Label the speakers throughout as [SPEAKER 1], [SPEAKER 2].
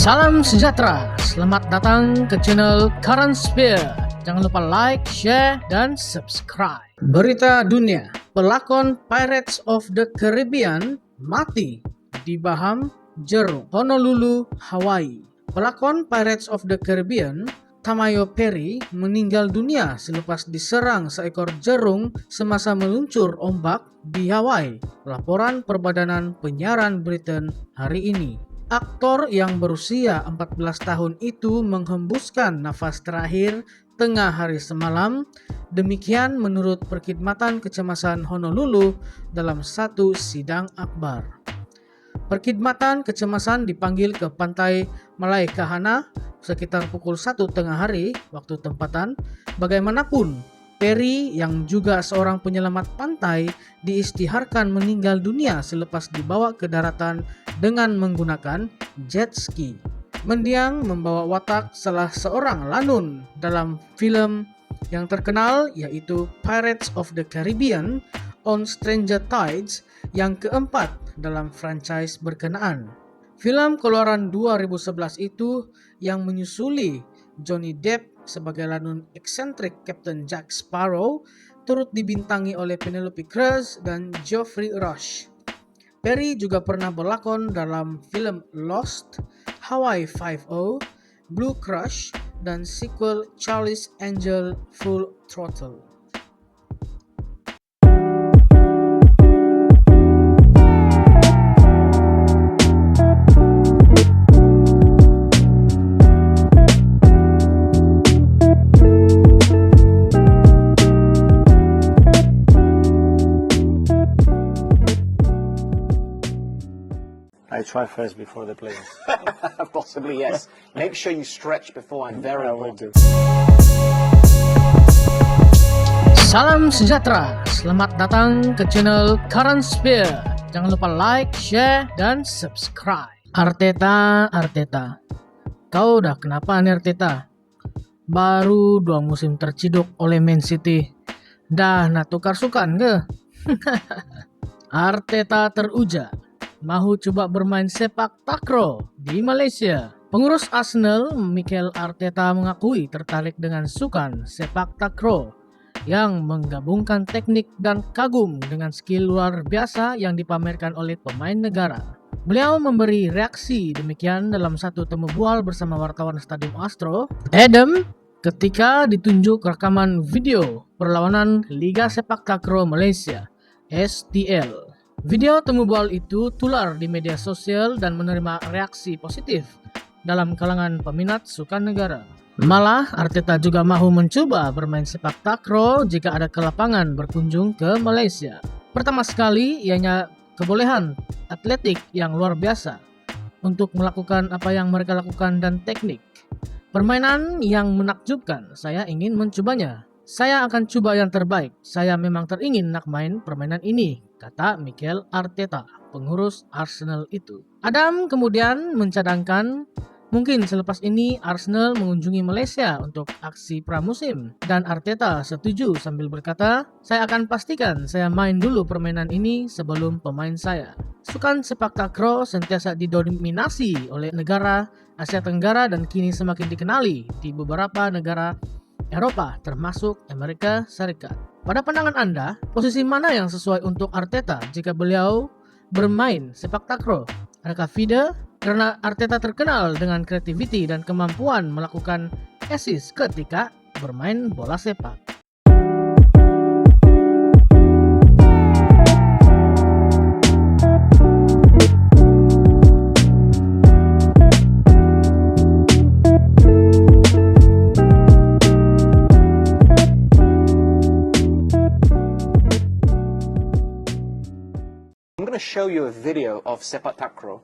[SPEAKER 1] Salam sejahtera, selamat datang ke channel Current Sphere. Jangan lupa like, share, dan subscribe. Berita dunia, pelakon Pirates of the Caribbean mati di Baham Jerung, Honolulu, Hawaii. Pelakon Pirates of the Caribbean, Tamayo Perry, meninggal dunia selepas diserang seekor jerung semasa meluncur ombak di Hawaii. Laporan Perbadanan Penyiaran Britain hari ini. Aktor yang berusia 14 tahun itu menghembuskan nafas terakhir tengah hari semalam. Demikian menurut Perkhidmatan Kecemasan Honolulu dalam satu sidang akbar. Perkhidmatan Kecemasan dipanggil ke pantai Malaekahana sekitar pukul 1 tengah hari waktu tempatan. Bagaimanapun, Perry yang juga seorang penyelamat pantai diisytiharkan meninggal dunia selepas dibawa ke daratan dengan menggunakan jet ski. Mendiang membawa watak salah seorang lanun dalam film yang terkenal yaitu Pirates of the Caribbean on Stranger Tides yang keempat dalam franchise berkenaan. Film keluaran 2011 itu yang menyusuli Johnny Depp sebagai lanun eksentrik Captain Jack Sparrow turut dibintangi oleh Penelope Cruz dan Geoffrey Rush. Perry juga pernah berlakon dalam film Lost, Hawaii Five-O, Blue Crush, dan sequel Charlie's Angel Full Throttle.
[SPEAKER 2] I try first before the players.
[SPEAKER 3] Possibly, yes. Make sure you stretch before. I'm very important.
[SPEAKER 1] Salam sejahtera, selamat datang ke channel Current Sphere. Jangan lupa like, share, dan subscribe. Arteta, kau udah kenapa nih Arteta? Baru 2 musim terciduk oleh Man City. Dah nak tukar sukan ke? Arteta teruja mahu coba bermain sepak takraw di Malaysia. Pengurus Arsenal, Mikel Arteta, mengakui tertarik dengan sukan sepak takraw yang menggabungkan teknik dan kagum dengan skill luar biasa yang dipamerkan oleh pemain negara. Beliau memberi reaksi demikian dalam satu temu bual bersama wartawan Stadium Astro, Adam, ketika ditunjuk rekaman video perlawanan Liga Sepak Takraw Malaysia, STL. Video temu bual itu tular di media sosial dan menerima reaksi positif dalam kalangan peminat sukan negara. Malah, Arteta juga mahu mencoba bermain sepak takraw jika ada ke lapangan berkunjung ke Malaysia. Pertama sekali, ianya kebolehan atletik yang luar biasa untuk melakukan apa yang mereka lakukan dan teknik. Permainan yang menakjubkan, saya ingin mencobanya. Saya akan coba yang terbaik. Saya memang teringin nak main permainan ini, kata Mikel Arteta, pengurus Arsenal itu. Adam kemudian mencadangkan mungkin selepas ini Arsenal mengunjungi Malaysia untuk aksi pramusim. Dan Arteta setuju sambil berkata, saya akan pastikan saya main dulu permainan ini sebelum pemain saya. Sukan sepak takraw sentiasa didominasi oleh negara Asia Tenggara dan kini semakin dikenali di beberapa negara Eropa termasuk Amerika Serikat. Pada pandangan Anda, posisi mana yang sesuai untuk Arteta jika beliau bermain sepak takraw? Adakah Vida? Karena Arteta terkenal dengan kreativiti dan kemampuan melakukan assist ketika bermain bola sepak.
[SPEAKER 3] I'm going to show you a video of sepak takraw.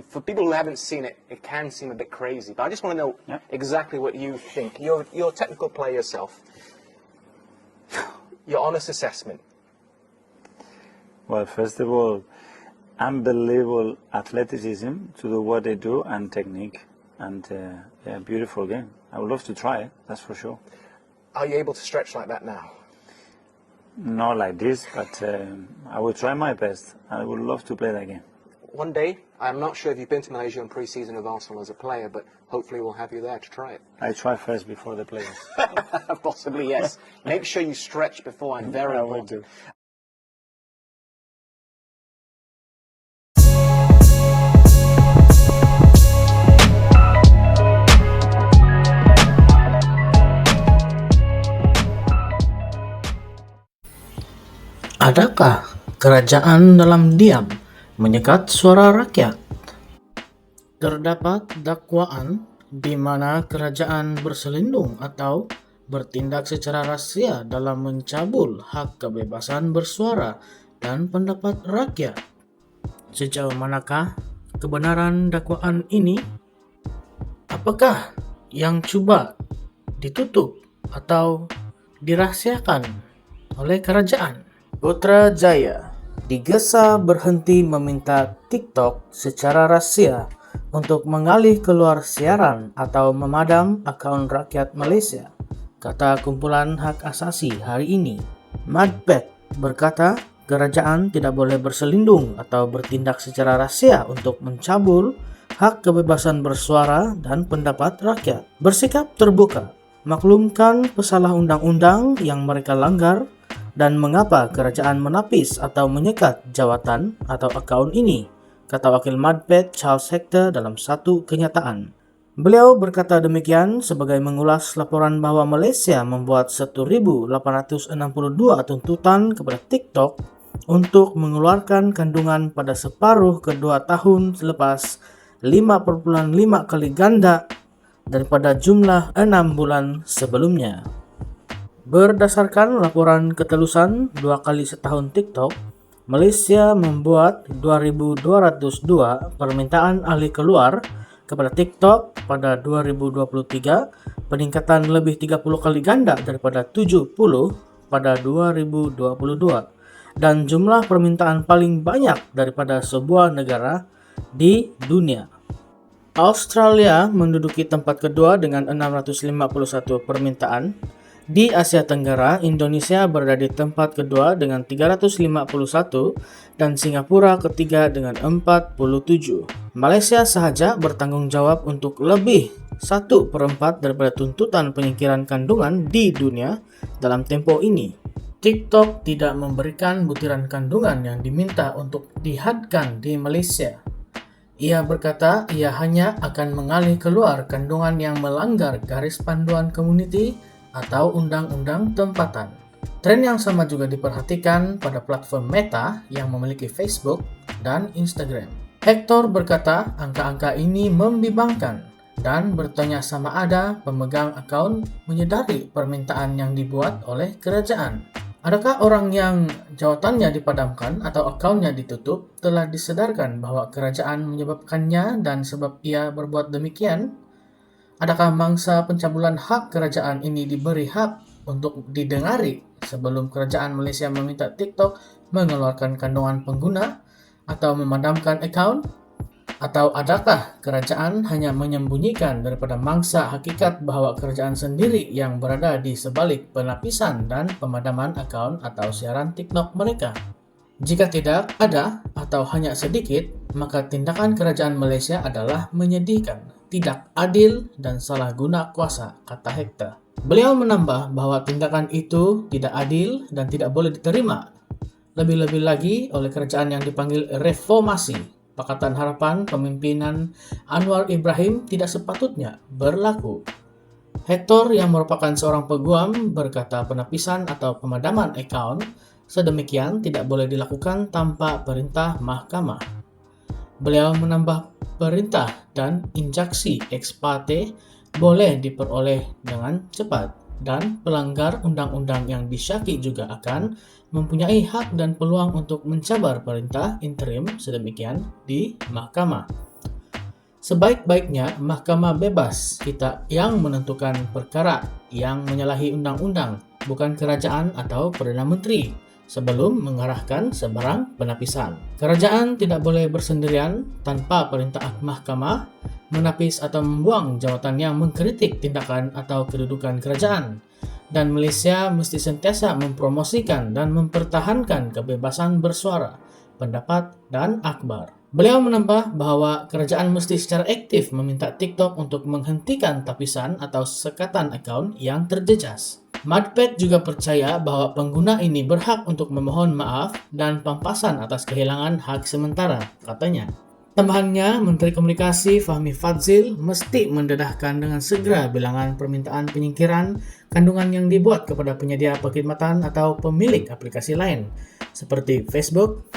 [SPEAKER 3] For people who haven't seen it, it can seem a bit crazy, but I just want to know exactly what you think. You're a technical player yourself. Your honest assessment.
[SPEAKER 2] Well, first of all, unbelievable athleticism to do what they do and technique, and yeah, beautiful game. I would love to try it, that's for sure.
[SPEAKER 3] Are you able to stretch like that now?
[SPEAKER 2] Not like this, but I will try my best. I would love to play that game.
[SPEAKER 3] one day, I'm not sure if you've been to Malaysia in pre-season of Arsenal as a player, but hopefully we'll have you there to try it.
[SPEAKER 2] I try first before the players.
[SPEAKER 3] Possibly, yes. Make sure you stretch beforehand, very
[SPEAKER 2] I will
[SPEAKER 3] important.
[SPEAKER 2] do.
[SPEAKER 1] Adakah kerajaan dalam diam menyekat suara rakyat? Terdapat dakwaan di mana kerajaan berselindung atau bertindak secara rahasia dalam mencabul hak kebebasan bersuara dan pendapat rakyat. Sejauh manakah kebenaran dakwaan ini? Apakah yang coba ditutup atau dirahasiakan oleh kerajaan? Putrajaya digesa berhenti meminta TikTok secara rahasia untuk mengalih keluar siaran atau memadam akaun rakyat Malaysia, kata kumpulan hak asasi hari ini. Madpet berkata kerajaan tidak boleh berselindung atau bertindak secara rahasia untuk mencabul hak kebebasan bersuara dan pendapat rakyat. Bersikap terbuka, maklumkan pesalah undang-undang yang mereka langgar dan mengapa kerajaan menapis atau menyekat jawatan atau akaun ini, kata wakil Madpet Charles Hector dalam satu kenyataan. Beliau berkata demikian sebagai mengulas laporan bahwa Malaysia membuat 1.862 tuntutan kepada TikTok untuk mengeluarkan kandungan pada separuh kedua tahun selepas 5,5 kali ganda daripada jumlah 6 bulan sebelumnya. Berdasarkan laporan ketelusan 2 kali setahun TikTok, Malaysia membuat 2.202 permintaan alih keluar kepada TikTok pada 2023, peningkatan lebih 30 kali ganda daripada 70 pada 2022, dan jumlah permintaan paling banyak daripada sebuah negara di dunia. Australia menduduki tempat kedua dengan 651 permintaan. Di Asia Tenggara, Indonesia berada di tempat kedua dengan 351 dan Singapura ketiga dengan 47. Malaysia sahaja bertanggung jawab untuk lebih 1/4 daripada tuntutan penyingkiran kandungan di dunia dalam tempo ini. TikTok tidak memberikan butiran kandungan yang diminta untuk dihadkan di Malaysia. Ia berkata ia hanya akan mengalih keluar kandungan yang melanggar garis panduan komuniti atau undang-undang tempatan. Tren yang sama juga diperhatikan pada platform Meta yang memiliki Facebook dan Instagram. Hector berkata angka-angka ini membimbangkan dan bertanya sama ada pemegang akaun menyadari permintaan yang dibuat oleh kerajaan. Adakah orang yang jawatannya dipadamkan atau akaunnya ditutup telah disedarkan bahwa kerajaan menyebabkannya dan sebab ia berbuat demikian? Adakah mangsa pencabulan hak kerajaan ini diberi hak untuk didengari sebelum kerajaan Malaysia meminta TikTok mengeluarkan kandungan pengguna atau memadamkan akaun? Atau adakah kerajaan hanya menyembunyikan daripada mangsa hakikat bahwa kerajaan sendiri yang berada di sebalik penapisan dan pemadaman akaun atau siaran TikTok mereka? Jika tidak ada atau hanya sedikit, maka tindakan kerajaan Malaysia adalah menyedihkan, tidak adil, dan salah guna kuasa, kata Hector. Beliau menambah bahwa tindakan itu tidak adil dan tidak boleh diterima. Lebih-lebih lagi oleh kerajaan yang dipanggil reformasi. Pakatan Harapan pemimpinan Anwar Ibrahim tidak sepatutnya berlaku. Hector yang merupakan seorang peguam berkata penapisan atau pemadaman akaun sedemikian tidak boleh dilakukan tanpa perintah mahkamah. Beliau menambah perintah dan injaksi ex parte boleh diperoleh dengan cepat dan pelanggar undang-undang yang disyaki juga akan mempunyai hak dan peluang untuk mencabar perintah interim sedemikian di mahkamah. Sebaik-baiknya mahkamah bebas kita yang menentukan perkara yang menyalahi undang-undang, bukan kerajaan atau Perdana Menteri, sebelum mengarahkan sebarang penapisan. Kerajaan tidak boleh bersendirian tanpa perintah mahkamah menapis atau membuang jawatan yang mengkritik tindakan atau kedudukan kerajaan. Dan Malaysia mesti sentiasa mempromosikan dan mempertahankan kebebasan bersuara, pendapat, dan akhbar. Beliau menambah bahwa kerajaan mesti secara aktif meminta TikTok untuk menghentikan tapisan atau sekatan akun yang terjejas. Madpad juga percaya bahwa pengguna ini berhak untuk memohon maaf dan pampasan atas kehilangan hak sementara, katanya. Tambahannya, Menteri Komunikasi Fahmi Fadzil mesti mendedahkan dengan segera bilangan permintaan penyingkiran kandungan yang dibuat kepada penyedia perkhidmatan atau pemilik aplikasi lain, seperti Facebook,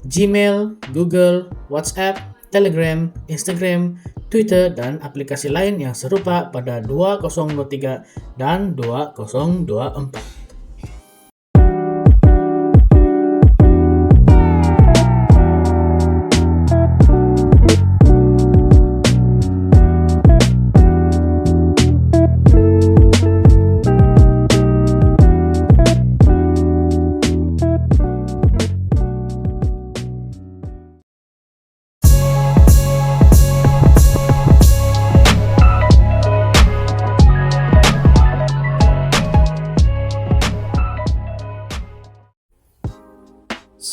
[SPEAKER 1] Gmail, Google, WhatsApp, Telegram, Instagram, Twitter, dan aplikasi lain yang serupa pada 2023 dan 2024.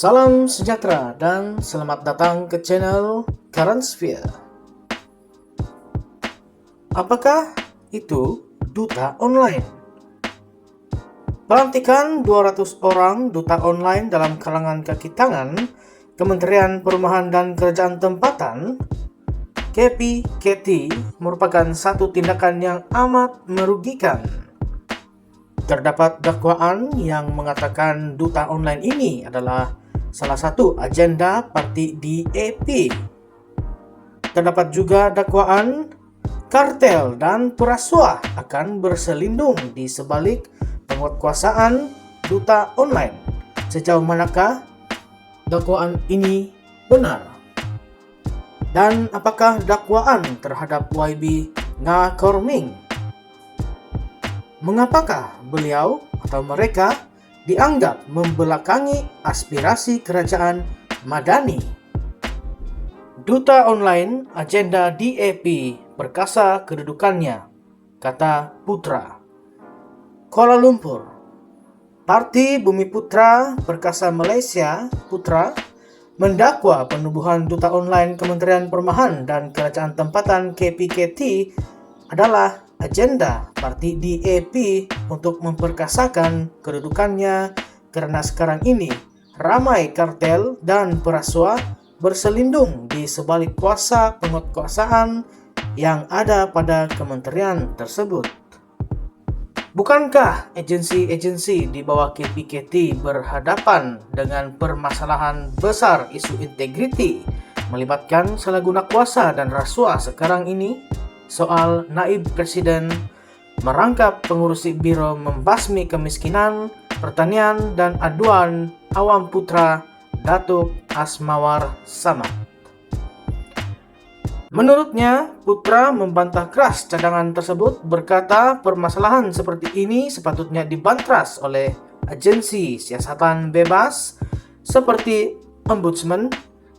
[SPEAKER 1] Salam sejahtera dan selamat datang ke channel Current Sphere. Apakah itu duta online? Pelantikan 200 orang duta online dalam kalangan kaki tangan Kementerian Perumahan dan Kerajaan Tempatan KPKT merupakan satu tindakan yang amat merugikan. Terdapat dakwaan yang mengatakan duta online ini adalah salah satu agenda parti DAP. Terdapat juga dakwaan kartel dan perasuah akan berselindung di sebalik penguatkuasaan duta online. Sejauh manakah dakwaan ini benar? Dan apakah dakwaan terhadap YB Ngakorming? Mengapakah beliau atau mereka dianggap membelakangi aspirasi kerajaan Madani? Duta online agenda DAP perkasa kedudukannya, kata Putra. Kuala Lumpur. Parti Bumi Putra Perkasa Malaysia, Putra, mendakwa penubuhan duta online Kementerian Perumahan dan Kerajaan Tempatan KPKT adalah agenda parti DAP untuk memperkasakan kedudukannya karena sekarang ini ramai kartel dan perasuah berselindung di sebalik kuasa penguatkuasaan yang ada pada kementerian tersebut. Bukankah agensi-agensi di bawah KPKT berhadapan dengan permasalahan besar isu integriti melibatkan salah guna kuasa dan rasuah sekarang ini? Soal naib presiden merangkap pengurusi biro membasmi kemiskinan, pertanian, dan aduan awam Putra Datuk Asmawar Samad. Menurutnya, Putra membantah keras cadangan tersebut, berkata permasalahan seperti ini sepatutnya dibantras oleh agensi siasatan bebas seperti Ombudsman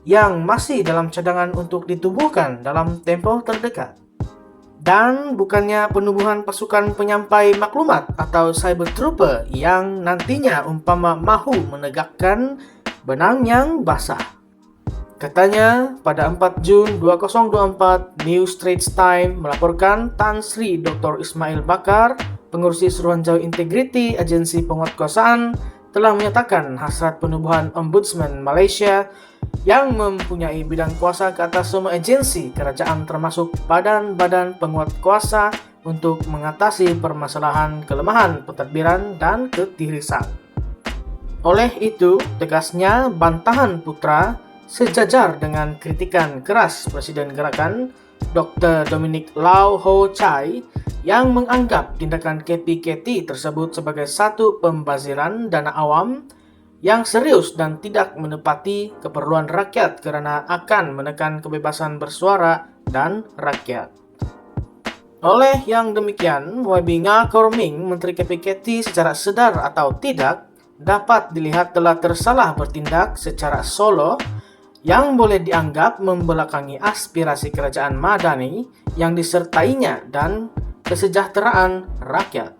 [SPEAKER 1] yang masih dalam cadangan untuk ditubuhkan dalam tempoh terdekat. Dan bukannya penubuhan pasukan penyampai maklumat atau cyber trooper yang nantinya umpama mahu menegakkan benang yang basah. Katanya pada 4 Jun 2024, New Straits Times melaporkan Tan Sri Dr. Ismail Bakar, pengurusi Suruhanjaya Integriti Agensi Penguatkuasaan, telah menyatakan hasrat penubuhan Ombudsman Malaysia yang mempunyai bidang kuasa ke atas semua agensi kerajaan termasuk badan-badan penguat kuasa untuk mengatasi permasalahan kelemahan pentadbiran dan ketirisan. Oleh itu, tegasnya bantahan Putra sejajar dengan kritikan keras Presiden Gerakan Dr. Dominic Lau Ho Chai yang menganggap tindakan KPKT tersebut sebagai satu pembaziran dana awam yang serius dan tidak menepati keperluan rakyat karena akan menekan kebebasan bersuara dan rakyat. Oleh yang demikian, YB Ngakorming, Menteri KPKT secara sedar atau tidak, dapat dilihat telah tersalah bertindak secara solo yang boleh dianggap membelakangi aspirasi kerajaan Madani yang disertainya dan kesejahteraan rakyat.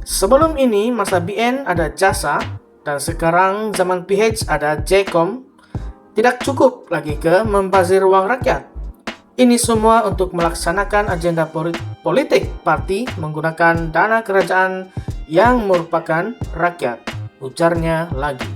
[SPEAKER 1] Sebelum ini, masa BN ada JASA, dan sekarang zaman PH ada JCOM. Tidak cukup lagi ke membazir uang rakyat. Ini semua untuk melaksanakan agenda politik parti menggunakan dana kerajaan yang merupakan rakyat, ujarnya lagi.